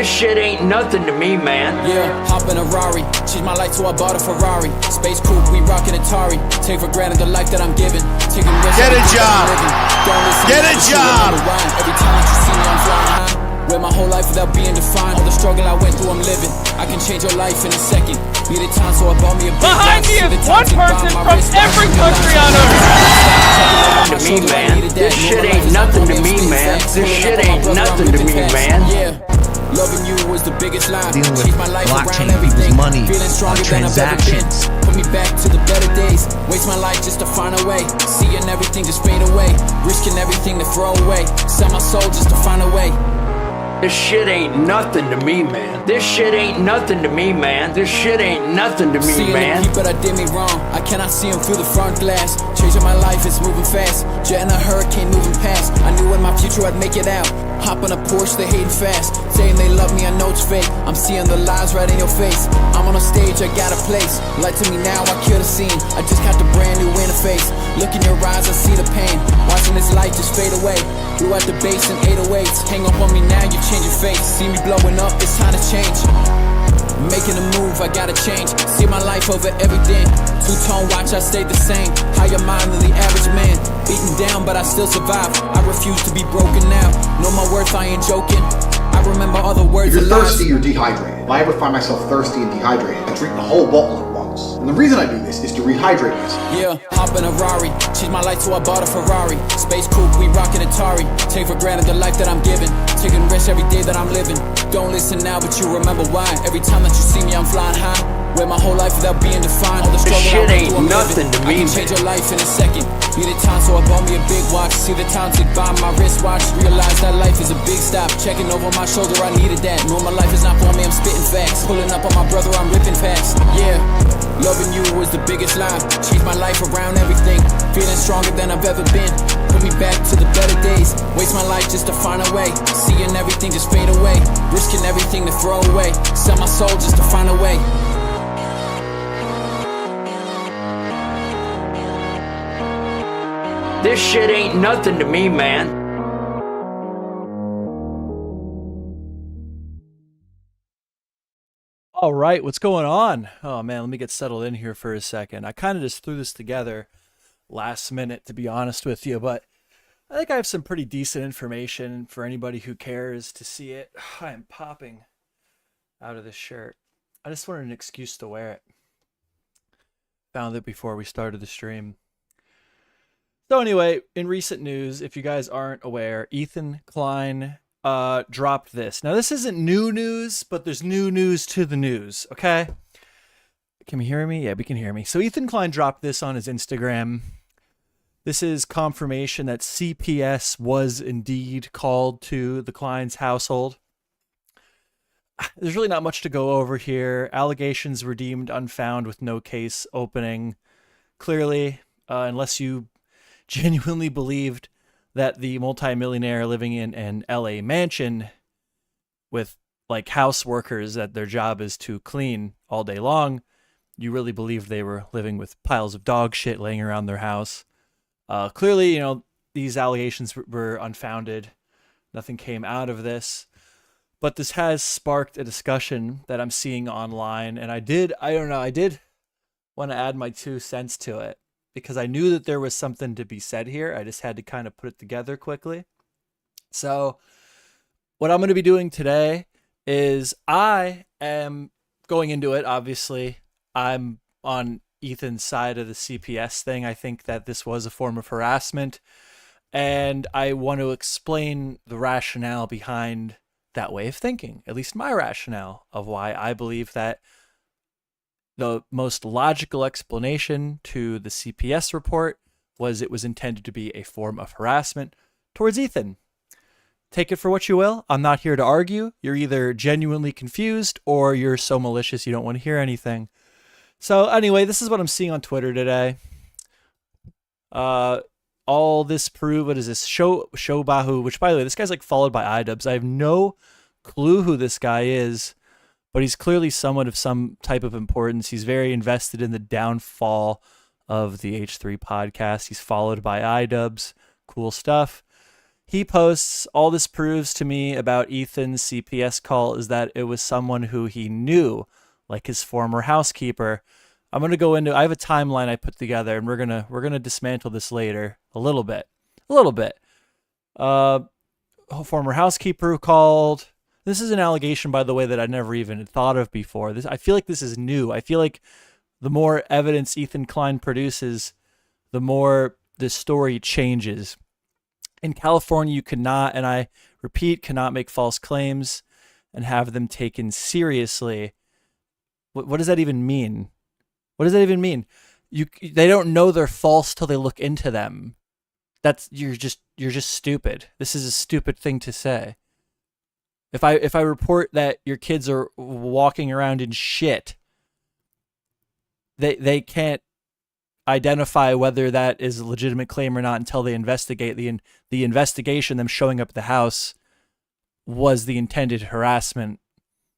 This shit ain't nothing to me, man. Yeah, hop in a Rari, change my life so I bought a Ferrari. Space coupe, we rockin' Atari. Take for granted the life that I'm giving. Taking risks. Get a job. Get a job. Every time that you see me, I'm flying high. Wear my whole life without being defined. All the struggle I went through, I'm living. I can change your life in a second. Need a time, so I bought me a big Behind me is one person from every country on earth. To me, man. This shit ain't nothing to me, man. This shit ain't nothing to me, man. Yeah. Loving you was the biggest line. Dealing with Changed my life blockchain, around everything. people's money, Feeling stronger than I've ever been. transactions. Put me back to the better days. Waste my life just to find a way. Seeing everything just fade away. Risking everything to throw away. Sell my soul just to find a way. This shit ain't nothing to me, man. This shit ain't nothing to me, man. This shit ain't nothing to me, Seeing man. the people that did me wrong, I cannot see them through the front glass. Changing my life, it's moving fast. Jet in a hurricane moving past. I knew in my future I'd make it out. Hop on a Porsche, they hating fast. Saying they love me, I know it's fake. I'm seeing the lies right in your face. I'm on a stage, I got a place. Lie to me now, I kill the scene. I just got the brand new interface. Look in your eyes, I see the pain. Watching this light just fade away. Blew out the bass and 808s. Hang up on me now, you change your face. See me blowing up, it's time to change. Making a move, I gotta change. See my life over everything. Two-tone watch, I stayed the same. Higher mind than the average man. Beaten down, but I still survive. I refuse to be broken now. Know my worth, I ain't joking. I remember all the words. If you're thirsty, you're dehydrated. If I ever find myself thirsty and dehydrated, I drink the whole bottle at once. And the reason I do this is to rehydrate myself. Yeah, hop in a Rari, change my life so I bought a Ferrari. Space coupe, we rockin' Atari. Take for granted the life that I'm giving. Taking risks every day that I'm living. Don't listen now, but you remember why. Every time that you see me, I'm flying high. Wear my whole life without being defined. All the struggle This shit I went ain't through, I'm nothing living. to me, I can change your life in a second. Needed time, so I bought me a big watch. See the time tick by my wristwatch. Realize that life is a big stop. Checking over my shoulder, I needed that. Know my life is not for me, I'm spitting facts. Pulling up on my brother, I'm ripping packs. Yeah, loving you was the biggest lie. Changed my life around everything. Feeling stronger than I've ever been. Put me back to the better days. Waste my life just to find a way. Seeing everything just fade away. Risking everything to throw away. Sell my soul just to find a way. This shit ain't nothing to me, man. All right, what's going on? Oh man, let me get settled in here for a second. I kind of just threw this together last minute, to be honest with you, but I think I have some pretty decent information for anybody who cares to see it. I am popping out of this shirt. I just wanted an excuse to wear it. Found it before we started the stream. So anyway, in recent news, if you guys aren't aware, Ethan Klein dropped this. Now, this isn't new news, but there's new news to the news, okay? Can we hear me? Yeah, we can hear me. So Ethan Klein dropped this on his Instagram. This is confirmation that CPS was indeed called to the Klein's household. There's really not much to go over here. Allegations were deemed unfound with no case opening. Clearly, unless you genuinely believed that the multimillionaire living in an LA mansion with like house workers that their job is to clean all day long, you really believed they were living with piles of dog shit laying around their house. Clearly, you know, these allegations were unfounded. Nothing came out of this. But this has sparked a discussion that I'm seeing online, and I did want to add my 2 cents to it, because I knew that there was something to be said here. I just had to kind of put it together quickly. So what I'm going to be doing today is I am going into it. Obviously, I'm on Ethan's side of the CPS thing. I think that this was a form of harassment, and I want to explain the rationale behind that way of thinking, at least my rationale of why I believe that the most logical explanation to the CPS report was it was intended to be a form of harassment towards Ethan. Take it for what you will. I'm not here to argue. You're either genuinely confused or you're so malicious you don't want to hear anything. So anyway, this is what I'm seeing on Twitter today. All this prove, what is this? Shobahu, which by the way, this guy's like followed by Idubbbz. I have no clue who this guy is, but he's clearly someone of some type of importance. He's very invested in the downfall of the H3 podcast. He's followed by Idubbbz. Cool stuff. He posts, all this proves to me about Ethan's CPS call is that it was someone who he knew, like his former housekeeper. I'm going to go into, I have a timeline I put together, and we're going to dismantle this later a little bit. Former housekeeper who called. This is an allegation, by the way, that I never even thought of before. I feel like this is new. I feel like the more evidence Ethan Klein produces, the more the story changes. In California, you cannot, and I repeat, cannot make false claims and have them taken seriously. What does that even mean? What does that even mean? They don't know they're false till they look into them. You're just stupid. This is a stupid thing to say. If I report that your kids are walking around in shit, they can't identify whether that is a legitimate claim or not until they investigate. The investigation, them showing up at the house, was the intended harassment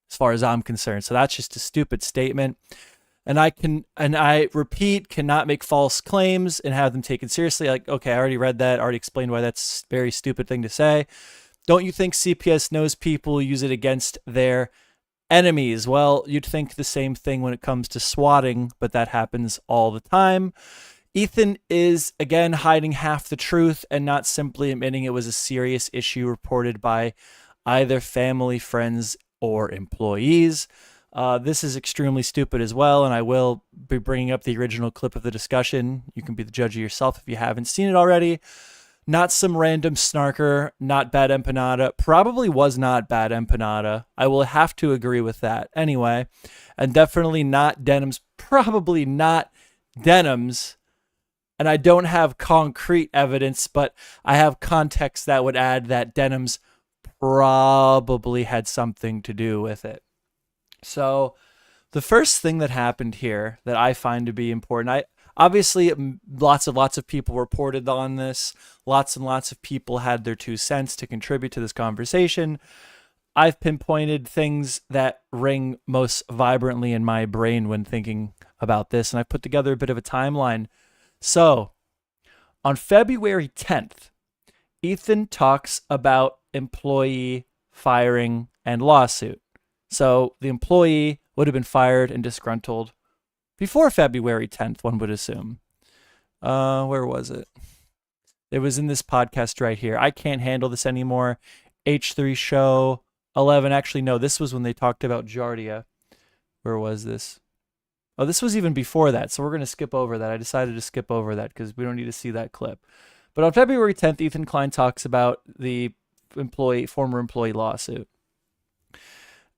as far as I'm concerned. So that's just a stupid statement. And I repeat, cannot make false claims and have them taken seriously. Like, okay, I already read that, already explained why that's a very stupid thing to say. Don't you think CPS knows people use it against their enemies? Well, you'd think the same thing when it comes to swatting, but that happens all the time. Ethan is, again, hiding half the truth and not simply admitting it was a serious issue reported by either family, friends, or employees. This is extremely stupid as well, and I will be bringing up the original clip of the discussion. You can be the judge of yourself if you haven't seen it already. Not some random snarker, not bad empanada. Probably was not bad empanada. I will have to agree with that. Anyway, and definitely not Denims. Probably not Denims. And I don't have concrete evidence, but I have context that would add that Denims probably had something to do with it. So the first thing that happened here that I find to be important, obviously lots of people reported on this. Lots and lots of people had their 2 cents to contribute to this conversation. I've pinpointed things that ring most vibrantly in my brain when thinking about this, and I put together a bit of a timeline. So on February 10th, Ethan talks about employee firing and lawsuit. So the employee would have been fired and disgruntled before February 10th, one would assume. Where was it? It was in this podcast right here. I can't handle this anymore. H3 show 11. Actually, no, this was when they talked about Giardia. Where was this? Oh, this was even before that. So we're going to skip over that. I decided to skip over that because we don't need to see that clip. But on February 10th, Ethan Klein talks about the former employee lawsuit.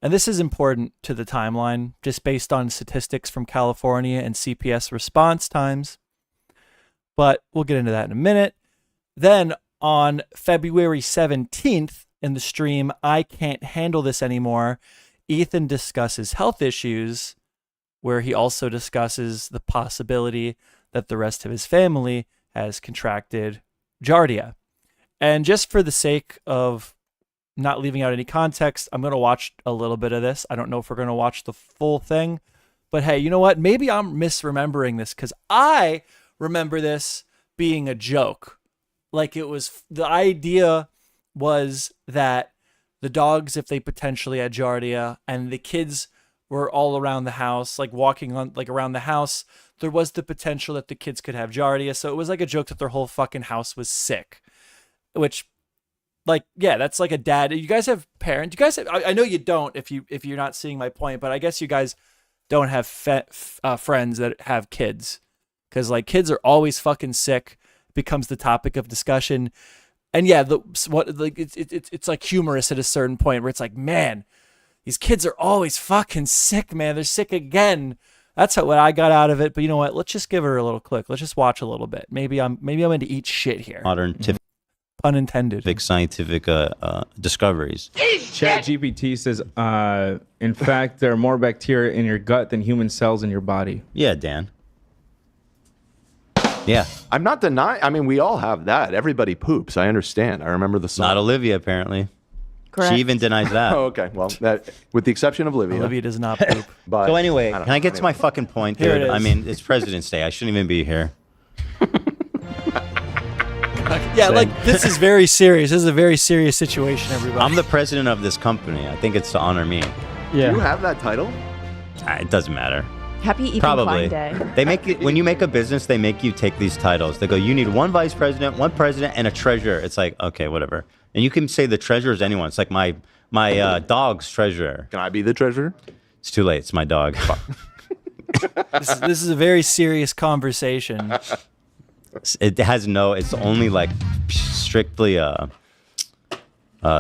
And this is important to the timeline, just based on statistics from California and CPS response times. But we'll get into that in a minute. Then on February 17th, in the stream, I Can't Handle This Anymore, Ethan discusses health issues, where he also discusses the possibility that the rest of his family has contracted Giardia. And just for the sake of not leaving out any context, I'm going to watch a little bit of this. I don't know if we're going to watch the full thing, but hey, you know what? Maybe I'm misremembering this because I remember this being a joke. Like it was, the idea was that the dogs, if they potentially had Giardia and the kids were all around the house, like walking on, like around the house, there was the potential that the kids could have Giardia. So it was like a joke that their whole fucking house was sick, which, like, yeah, that's like a dad. You guys have parents. You guys have, I know you don't if you're not seeing my point, but I guess you guys don't have friends that have kids, because like kids are always fucking sick. Becomes the topic of discussion, and yeah, it's like humorous at a certain point where it's like, man, these kids are always fucking sick, man. They're sick again. That's what I got out of it. But you know what? Let's just give her a little click. Let's just watch a little bit. Maybe I'm into eat shit here. Modern pun intended. Scientific discoveries. ChatGPT says, in fact, there are more bacteria in your gut than human cells in your body. Yeah, Dan. Yeah. I'm not denying. I mean, we all have that. Everybody poops. I understand. I remember the song. Not Olivia, apparently. Correct. She even denies that. Oh, okay. Well, that, with the exception of Olivia. Olivia does not poop. But so anyway, can I get to my fucking point, dude? Here it is. I mean, it's President's Day. I shouldn't even be here. Yeah, like this is very serious. This is a very serious situation, everybody. I'm the president of this company. I think it's to honor me. Do you have that title? It doesn't matter. Happy Ethan Probably. Klein Day. They make it when you make a business. They make you take these titles. They go, you need one vice president, one president, and a treasurer. It's like, okay, whatever. And you can say the treasurer is anyone. It's like my dog's treasurer. Can I be the treasurer? It's too late. It's my dog. This is a very serious conversation. It has no. It's only like strictly a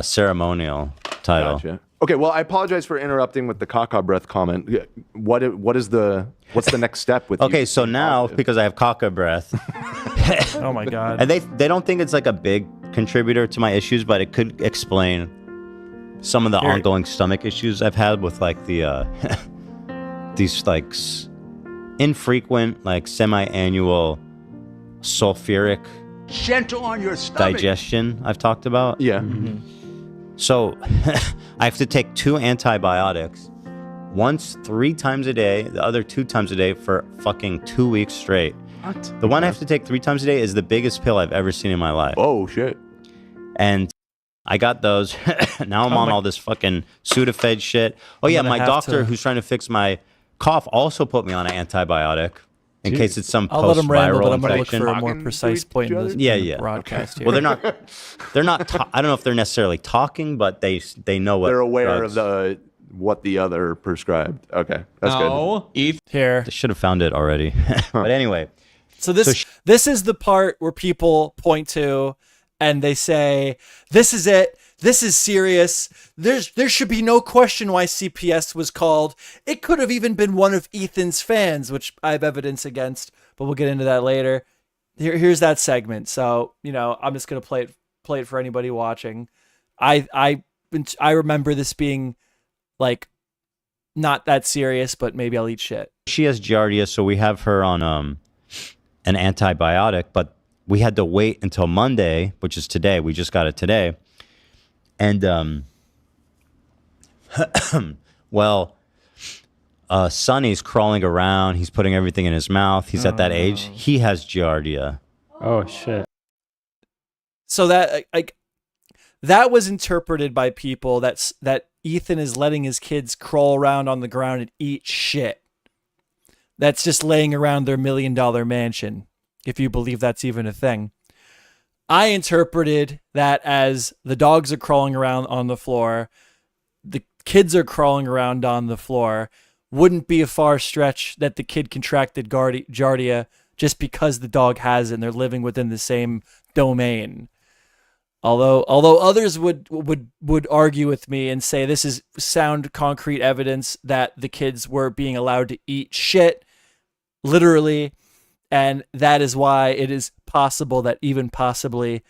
ceremonial title. Gotcha. Okay, well, I apologize for interrupting with the caca breath comment. What's the next step with? Okay, you so now positive? because I have caca breath, Oh my god. and they don't think it's like a big contributor to my issues, but it could explain some of the ongoing stomach issues I've had with like the these like infrequent, like semi-annual sulfuric Gentle on your stomach. digestion I've talked about. Yeah. So I have to take 2 antibiotics, once 3 times a day, the other 2 times a day for fucking 2 weeks straight. What? The one I have to take 3 times a day is the biggest pill I've ever seen in my life. Oh shit. And I got those. Now I'm on all this fucking Sudafed shit. Oh yeah, gonna my have doctor to- who's trying to fix my cough also put me on an antibiotic in case it's some I'll let him ramble, but post-viral I'm going to look infection. for a more Talking precise to point each in this other? Yeah, in the yeah. broadcast here. Well, they're not. I don't know if they're necessarily talking, but they know what They're aware drugs. of what the other prescribed. Okay, that's good. No, here. They should have found it already. But anyway, So this is the part where people point to and they say, "This is it. This is serious. There should be no question why CPS was called. It could have even been one of Ethan's fans," which I have evidence against, but we'll get into that later. Here's that segment. So, I'm just going to play it for anybody watching. I remember this being like not that serious, but maybe I'll eat shit. she has giardia, so we have her on an antibiotic, but we had to wait until Monday, which is today. We just got it today. And well, Sonny's crawling around. He's putting everything in his mouth. He's at that age. He has giardia. Oh shit. So that was interpreted by people that Ethan is letting his kids crawl around on the ground and eat shit. That's just laying around their $1 million mansion, if you believe that's even a thing. I interpreted that as the dogs are crawling around on the floor, the kids are crawling around on the floor. Wouldn't be a far stretch that the kid contracted giardia just because the dog has it and they're living within the same domain. Although others would argue with me and say this is sound concrete evidence that the kids were being allowed to eat shit, literally, and that is why it is possible that even possibly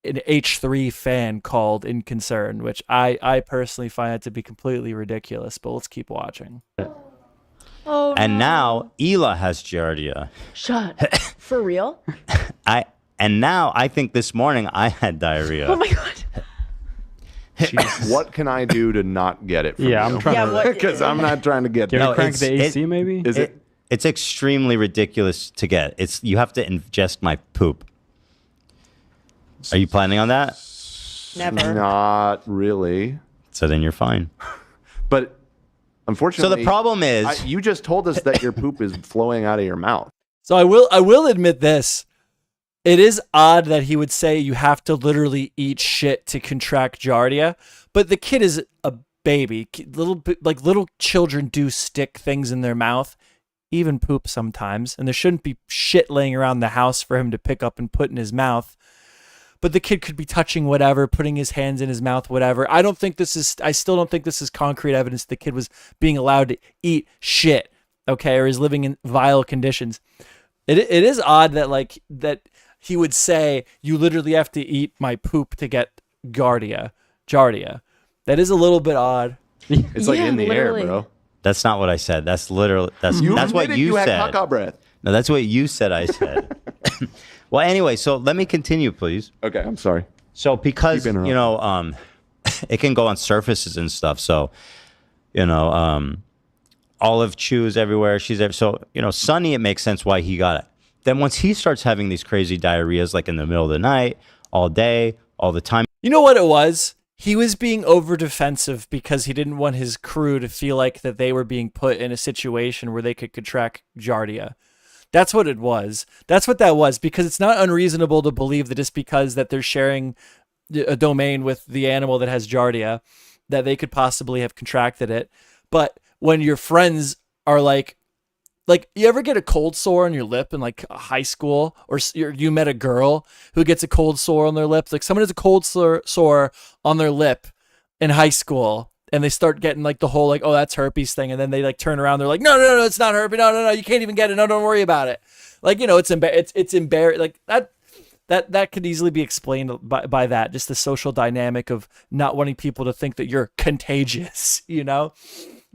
an H3 fan called in concern, which I personally find it to be completely ridiculous, but let's keep watching. Oh, And now Hila has giardia. shut. For real? And now I think this morning I had diarrhea. Oh my god. What can I do to not get it? From Yeah, you? I'm trying Yeah, to. what? Because I'm not trying to get Can that. we crank it's- the AC maybe? Is it? It's extremely ridiculous to get. You have to ingest my poop. Are you planning on that? Never. Not really. So then you're fine. But So unfortunately, the problem is, you just told us that your poop is flowing out of your mouth. So I will admit this. It is odd that he would say you have to literally eat shit to contract giardia, but the kid is a baby. Little children do stick things in their mouth, even poop sometimes, and there shouldn't be shit laying around the house for him to pick up and put in his mouth. But the kid could be touching whatever, putting his hands in his mouth, whatever. I still don't think this is concrete evidence the kid was being allowed to eat shit, okay, or is living in vile conditions. It is odd that he would say you literally have to eat my poop to get giardia. That is a little bit odd. It's like Yeah, in the literally. air, bro. that's not what I said. That's literally that's what admitted you had said. caca breath. No, that's what you said. I said. Well, anyway, so let me continue, please. Okay, I'm sorry. So because Keep interrupting. it can go on surfaces and stuff. So Olive chews everywhere. So Sonny, it makes sense why he got it. Then once he starts having these crazy diarrheas, like in the middle of the night, all day, all the time. You know what it was? He was being over defensive because he didn't want his crew to feel like that they were being put in a situation where they could contract Giardia. That's what it was. That's what that was, because it's not unreasonable to believe that just because that they're sharing a domain with the animal that has Giardia, that they could possibly have contracted it. But when your friends are like you ever get a cold sore on your lip in like high school, or you met a girl who gets a cold sore on their lips? Like someone has a cold sore on their lip in high school, and they start getting like the whole like, oh, that's herpes thing. And then they like turn around. They're like, no, it's not herpes. No, you can't even get it. No, don't worry about it. Like, you know, it's embarrassing. Like that could easily be explained by that, just the social dynamic of not wanting people to think that you're contagious, you know?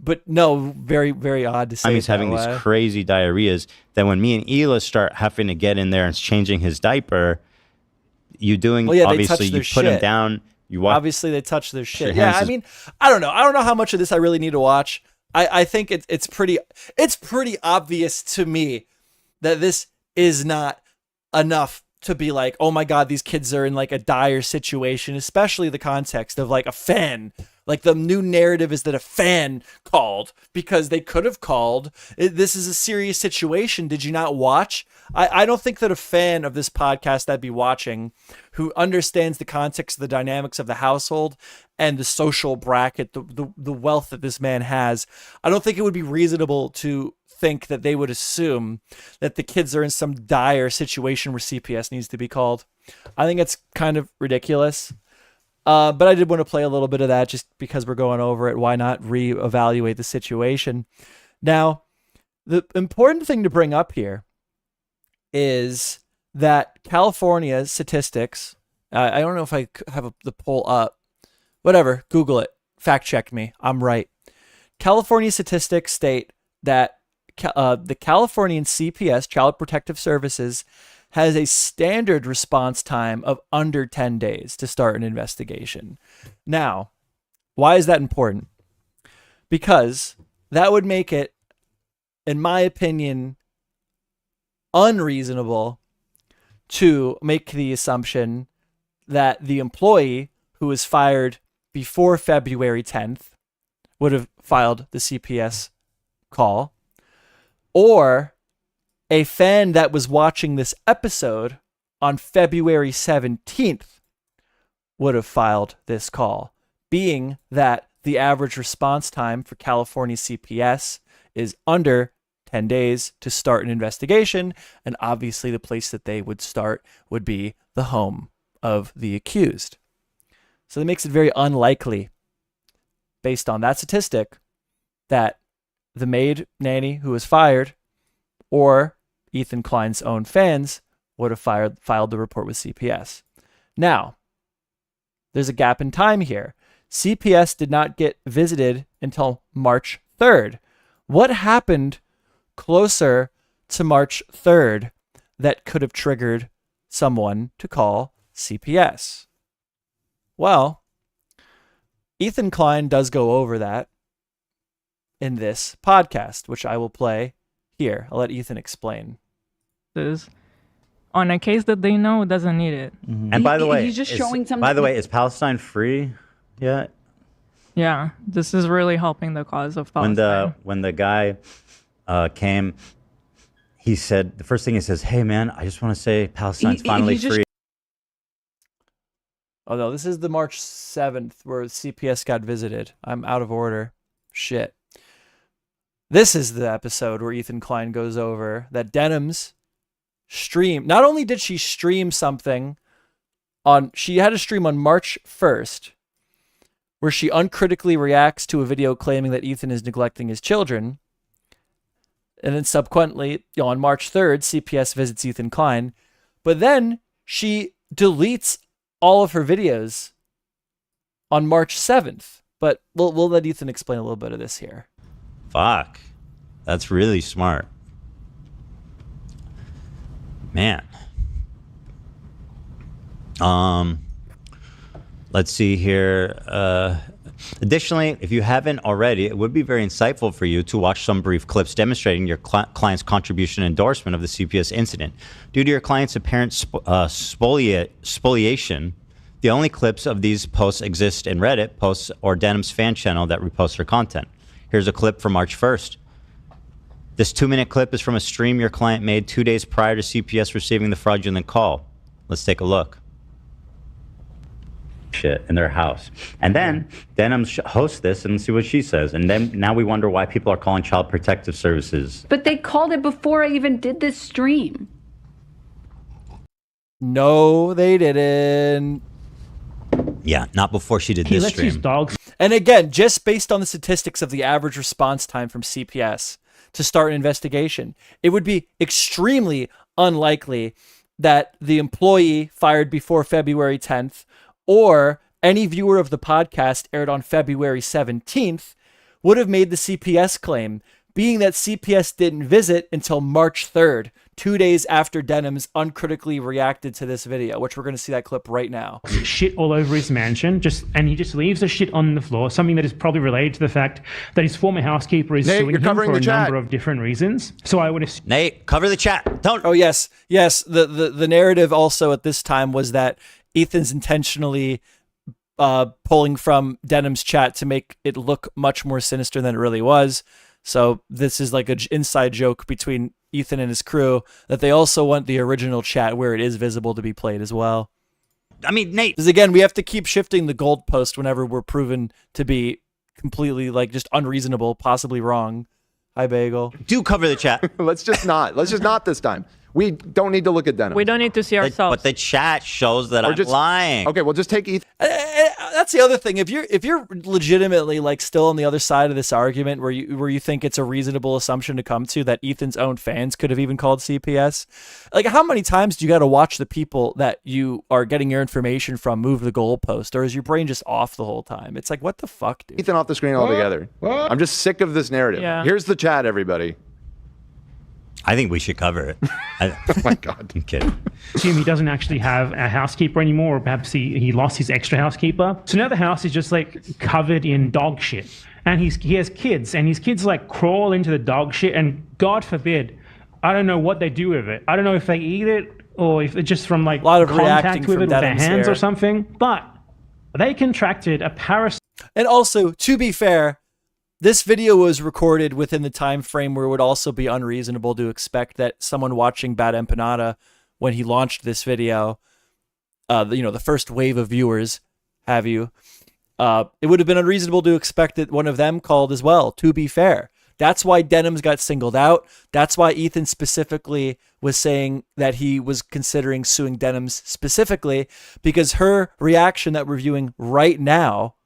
But no, very, very odd to say. He's having these crazy diarrheas. Then when me and Hila start having to get in there and changing his diaper, obviously you put him down. You watch. Obviously they touch their shit. Yeah, I mean, I don't know. I don't know how much of this I really need to watch. I think it's pretty obvious to me that this is not enough to be like, oh my God, these kids are in like a dire situation, especially the context of like a fan. Like the new narrative is that a fan called, because they could have called. This is a serious situation. Did you not watch? I don't think that a fan of this podcast I'd be watching, who understands the context of the dynamics of the household and the social bracket, the wealth that this man has, I don't think it would be reasonable to think that they would assume that the kids are in some dire situation where CPS needs to be called. I think it's kind of ridiculous. But I did want to play a little bit of that just because we're going over it. Why not reevaluate the situation? Now, the important thing to bring up here is that California statistics, I don't know if I have the poll up. Whatever, Google it. Fact check me. I'm right. California statistics state that the Californian CPS, Child Protective Services, has a standard response time of under 10 days to start an investigation. Now, why is that important? Because that would make it, in my opinion, unreasonable to make the assumption that the employee who was fired before February 10th would have filed the CPS call, or a fan that was watching this episode on February 17th would have filed this call, being that the average response time for California CPS is under 10 days to start an investigation, and obviously the place that they would start would be the home of the accused. So that makes it very unlikely, based on that statistic, that the maid nanny who was fired or Ethan Klein's own fans would have filed the report with CPS. Now, there's a gap in time here. CPS did not get visited until March 3rd. What happened closer to March 3rd that could have triggered someone to call CPS? Well, Ethan Klein does go over that in this podcast, which I will play here. I'll let Ethan explain. On a case that they know doesn't need it. Mm-hmm. And by the way, he's just showing something. By the way, is Palestine free yet? Yeah, this is really helping the cause of Palestine. When the guy came, he said, the first thing he says, "Hey man, I just want to say Palestine's finally free." Oh no, this is the March 7th where CPS got visited. I'm out of order. Shit. This is the episode where Ethan Klein goes over that Denims stream. Not only did she stream something she had a stream on March 1st where she uncritically reacts to a video claiming that Ethan is neglecting his children. And then subsequently, on March 3rd, CPS visits Ethan Klein. But then she deletes all of her videos on March 7th. But we'll let Ethan explain a little bit of this here. Fuck. That's really smart. Man. Let's see here. Additionally, if you haven't already, it would be very insightful for you to watch some brief clips demonstrating your client's contribution and endorsement of the CPS incident. Due to your client's apparent spoliation, the only clips of these posts exist in Reddit posts or Denims fan channel that reposts her content. Here's a clip from March 1st. This 2-minute clip is from a stream your client made 2 days prior to CPS receiving the fraudulent call. Let's take a look. Shit in their house. And then Denims hosts this and see what she says. And then now we wonder why people are calling Child Protective Services. But they called it before I even did this stream. No, they didn't. Yeah, not before she did this stream. And again, just based on the statistics of the average response time from CPS to start an investigation, it would be extremely unlikely that the employee fired before February 10th or any viewer of the podcast aired on February 17th would have made the CPS claim, being that CPS didn't visit until March 3rd, 2 days after Denims uncritically reacted to this video, which we're going to see that clip right now. Shit all over his mansion, and he just leaves the shit on the floor, something that is probably related to the fact that his former housekeeper is suing him for a number of different reasons. So I would assume... Nate, cover the chat. Don't... Oh, yes. Yes, the narrative also at this time was that Ethan's intentionally pulling from Denims' chat to make it look much more sinister than it really was. So this is like an inside joke between Ethan and his crew that they also want the original chat where it is visible to be played as well. I mean, Nate. Because again, we have to keep shifting the goalpost whenever we're proven to be completely like just unreasonable, possibly wrong. Hi, Bagel. Do cover the chat. Let's just not this time. We don't need to look at Denims. We don't need to see ourselves. But the chat shows that I'm lying. Okay, well, just take Ethan. That's the other thing. If you're legitimately like still on the other side of this argument where you think it's a reasonable assumption to come to that Ethan's own fans could have even called CPS, like how many times do you got to watch the people that you are getting your information from move the goalpost, or is your brain just off the whole time? It's like, what the fuck, dude? Ethan off the screen altogether. I'm just sick of this narrative. Yeah. Here's the chat, everybody. I think we should cover it. Oh my God. I'm kidding. Assume he doesn't actually have a housekeeper anymore, or perhaps he lost his extra housekeeper. So now the house is just like covered in dog shit. And he has kids, and his kids like crawl into the dog shit, and God forbid, I don't know what they do with it. I don't know if they eat it or if it's just from like contact with it with their hands or something. But they contracted a parasite. And also, to be fair, this video was recorded within the time frame where it would also be unreasonable to expect that someone watching Bad Empanada when he launched this video, the first wave of viewers, it would have been unreasonable to expect that one of them called as well, to be fair. That's why Denims got singled out. That's why Ethan specifically was saying that he was considering suing Denims specifically, because her reaction that we're viewing right now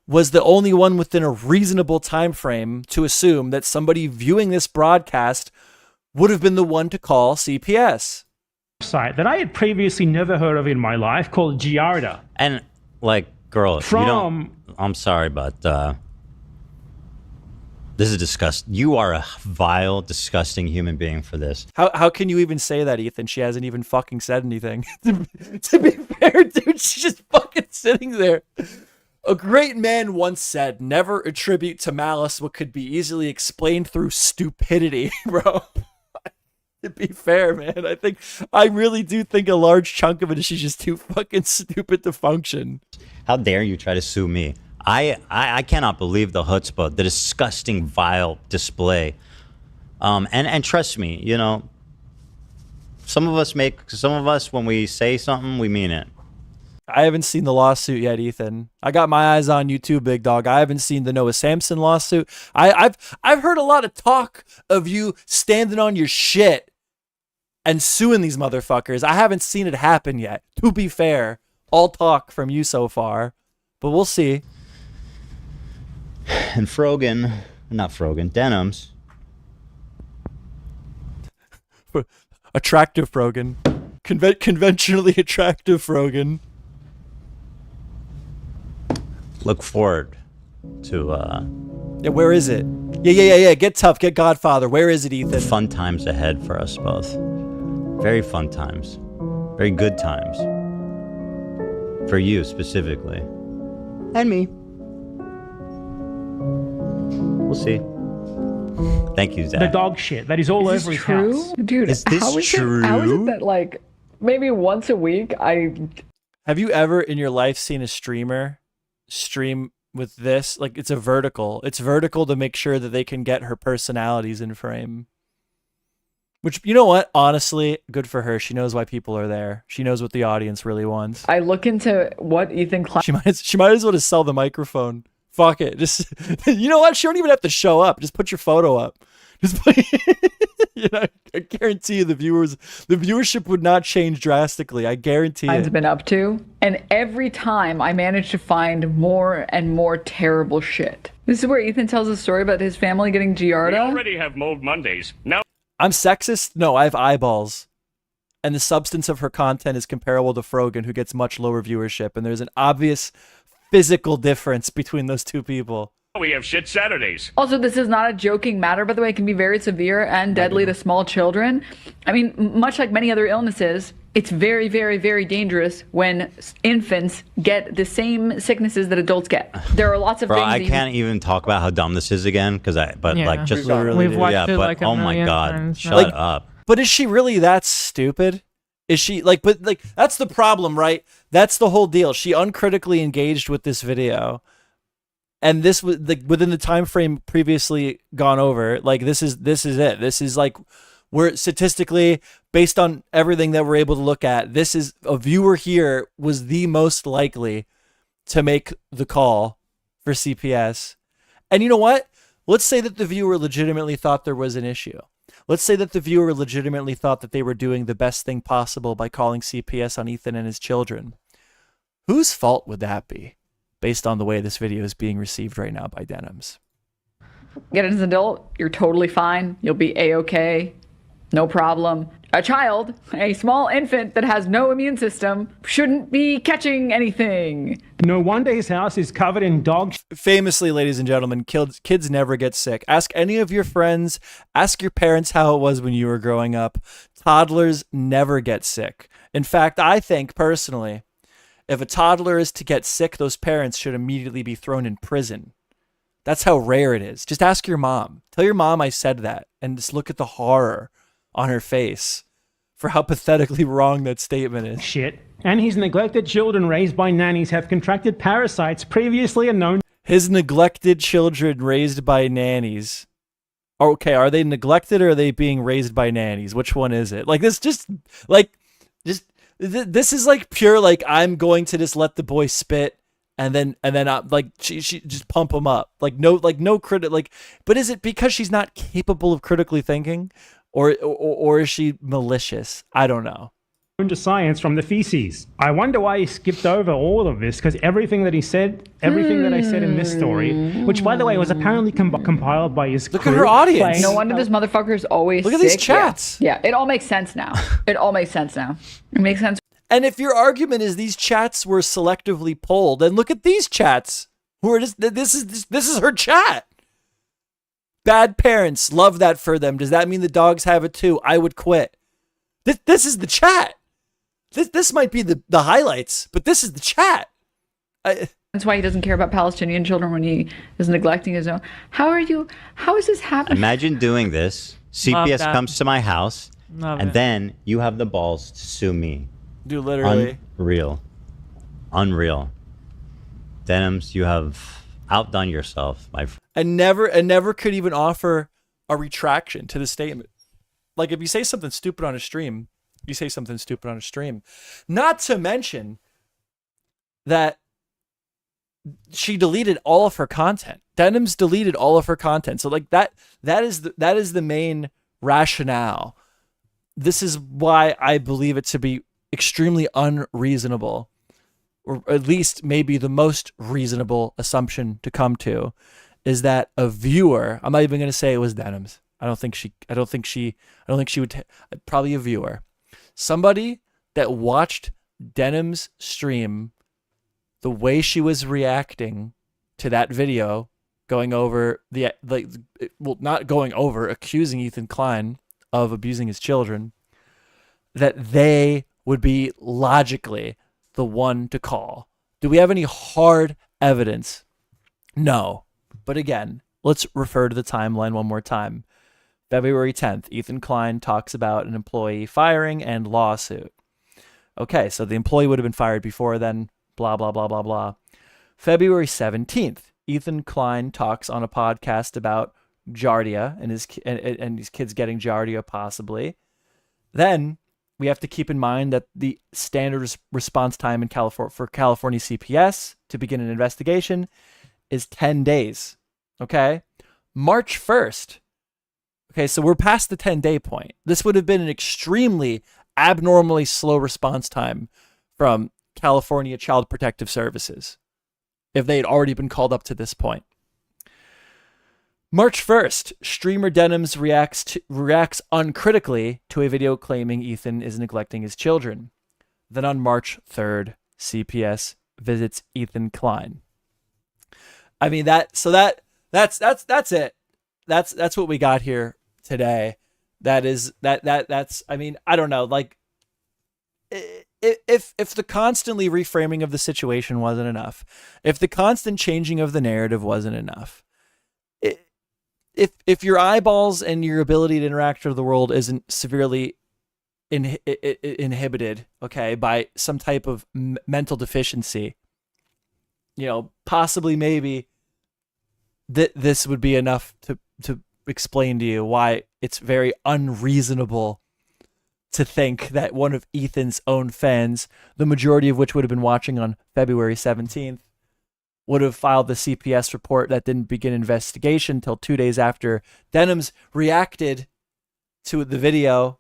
was the only one within a reasonable time frame to assume that somebody viewing this broadcast would have been the one to call CPS. Site that I had previously never heard of in my life called Giarda. And like, girl, I'm sorry, but this is disgusting. You are a vile, disgusting human being for this. How can you even say that, Ethan? She hasn't even fucking said anything. To be fair, dude, she's just fucking sitting there. A great man once said, never attribute to malice what could be easily explained through stupidity, bro. To be fair, man, I really do think a large chunk of it is she's just too fucking stupid to function. How dare you try to sue me? I cannot believe the chutzpah, the disgusting, vile display. And trust me, some of us, when we say something, we mean it. I haven't seen the lawsuit yet, Ethan. I got my eyes on you too, big dog. I haven't seen the Noah Samson lawsuit. I've heard a lot of talk of you standing on your shit and suing these motherfuckers. I haven't seen it happen yet. To be fair, all talk from you so far, but we'll see. And Denims. Attractive Frogan. Conventionally attractive Frogan. Look forward to yeah, where is it? Yeah. Get tough, get Godfather. Where is it, Ethan? Fun times ahead for us both. Very fun times. Very good times. For you specifically. And me. We'll see. Thank you, Zach. The dog shit that is all Is over this his true? house. Dude, Is this how is true? How is it that, like, maybe once a week Have you ever in your life seen a streamer stream with this? Like, it's a vertical. It's vertical to make sure that they can get her personalities in frame. Which, you know what? Honestly, good for her. She knows why people are there. She knows what the audience really wants. I look into what Ethan Klein... She might as well just sell the microphone. Fuck it. Just, you know what? She don't even have to show up. Just put your photo up. Just put, I guarantee you the viewership would not change drastically. I guarantee Klein's it. been up to, and every time I manage to find more and more terrible shit. This is where Ethan tells a story about his family getting Giardia. We already have Mold Mondays. Now I'm sexist? No, I have eyeballs. And the substance of her content is comparable to Frogan, who gets much lower viewership. And there's an obvious physical difference between those two people. we have shit Saturdays. Also, this is not a joking matter, by the way. It can be very severe and deadly to small children. I mean, much like many other illnesses, it's very, very, very dangerous when infants get the same sicknesses that adults get. There are lots of Bro, things. I can't even talk about how dumb this is again because like just We've watched it but like a oh my million god, times. shut up. But is she really that stupid? Is she like? But like, that's the problem, right? That's the whole deal. She uncritically engaged with this video, and this was like within the time frame previously gone over. Like this is it. This is like we're statistically based on everything that we're able to look at. This is a viewer here was the most likely to make the call for CPS, and you know what? Let's say that the viewer legitimately thought there was an issue. Let's say that the viewer legitimately thought that they were doing the best thing possible by calling CPS on Ethan and his children. Whose fault would that be, based on the way this video is being received right now by Denims? Get it as an adult, you're totally fine. You'll be A-okay. No problem. A child, a small infant that has no immune system, shouldn't be catching anything. No wonder his house is covered in dog shit. Famously, ladies and gentlemen, kids never get sick. Ask any of your friends, ask your parents how it was when you were growing up. Toddlers never get sick. In fact, I think personally, if a toddler is to get sick, those parents should immediately be thrown in prison. That's how rare it is. Just ask your mom. Tell your mom I said that, and just look at the horror on her face for how pathetically wrong that statement is. Shit. And his neglected children raised by nannies have contracted parasites previously unknown. His neglected children raised by nannies. Okay, are they neglected or are they being raised by nannies? Which one is it? Like this this is like pure like I'm going to just let the boy spit and then like she just pump him up. Like no credit like but is it because she's not capable of critically thinking? Or is she malicious? I don't know. To science from the feces. I wonder why he skipped over all of this because everything that I said in this story, which by the way was apparently compiled by his Look at her audience. No wonder this motherfucker is always Look at sick. these chats. Yeah, it all makes sense now. It all makes sense now. It makes sense. And if your argument is these chats were selectively polled, then look at these chats. Who are just this is her chat. Bad parents, love that for them. Does that mean the dogs have it too? I would quit. This is the chat. This might be the highlights, but this is the chat. That's why he doesn't care about Palestinian children when he is neglecting his own. How is this happening? Imagine doing this. CPS comes to my house, and then you have the balls to sue me. Dude, literally. Unreal. Denims, you have outdone yourself, my friend. And never could even offer a retraction to the statement. Like if you say something stupid on a stream, you say something stupid on a stream. Not to mention that she deleted all of her content. Denims deleted all of her content. So like that is the main rationale. This is why I believe it to be extremely unreasonable, or at least maybe the most reasonable assumption to come to, is that a viewer, I'm not even going to say it was Denims. I don't think she would, probably a viewer. Somebody that watched Denims stream, the way she was reacting to that video, going over not going over, accusing Ethan Klein of abusing his children, that they would be logically the one to call. Do we have any hard evidence? No. But again, let's refer to the timeline one more time. February 10th, Ethan Klein talks about an employee firing and lawsuit. Okay, so the employee would have been fired before then, blah, blah, blah, blah, blah. February 17th, Ethan Klein talks on a podcast about Giardia and his kids getting Giardia possibly. Then we have to keep in mind that the standard response time in California for California CPS to begin an investigation is 10 days. Okay? March 1st. Okay, so we're past the 10-day point. This would have been an extremely abnormally slow response time from California Child Protective Services if they had already been called up to this point. March 1st, streamer Denims reacts uncritically to a video claiming Ethan is neglecting his children. Then on March 3rd, CPS visits Ethan Klein. I mean that's it. That's what we got here today. That's I mean, I don't know, like if the constantly reframing of the situation wasn't enough, if the constant changing of the narrative wasn't enough, if your eyeballs and your ability to interact with the world isn't severely inhibited, okay, by some type of mental deficiency, you know, possibly maybe this would be enough to explain to you why it's very unreasonable to think that one of Ethan's own fans, the majority of which would have been watching on February 17th, would have filed the CPS report that didn't begin investigation until 2 days after Denims reacted to the video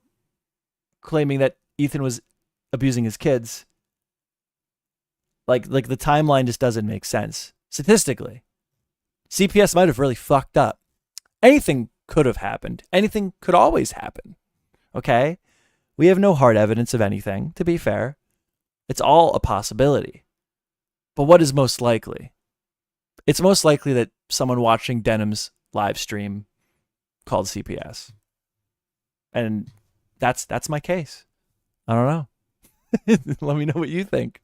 claiming that Ethan was abusing his kids. Like the timeline just doesn't make sense. Statistically, CPS might have really fucked up. Anything could have happened. Anything could always happen. Okay? We have no hard evidence of anything, to be fair. It's all a possibility. But what is most likely? It's most likely that someone watching Denims live stream called CPS. And that's my case. I don't know. Let me know what you think.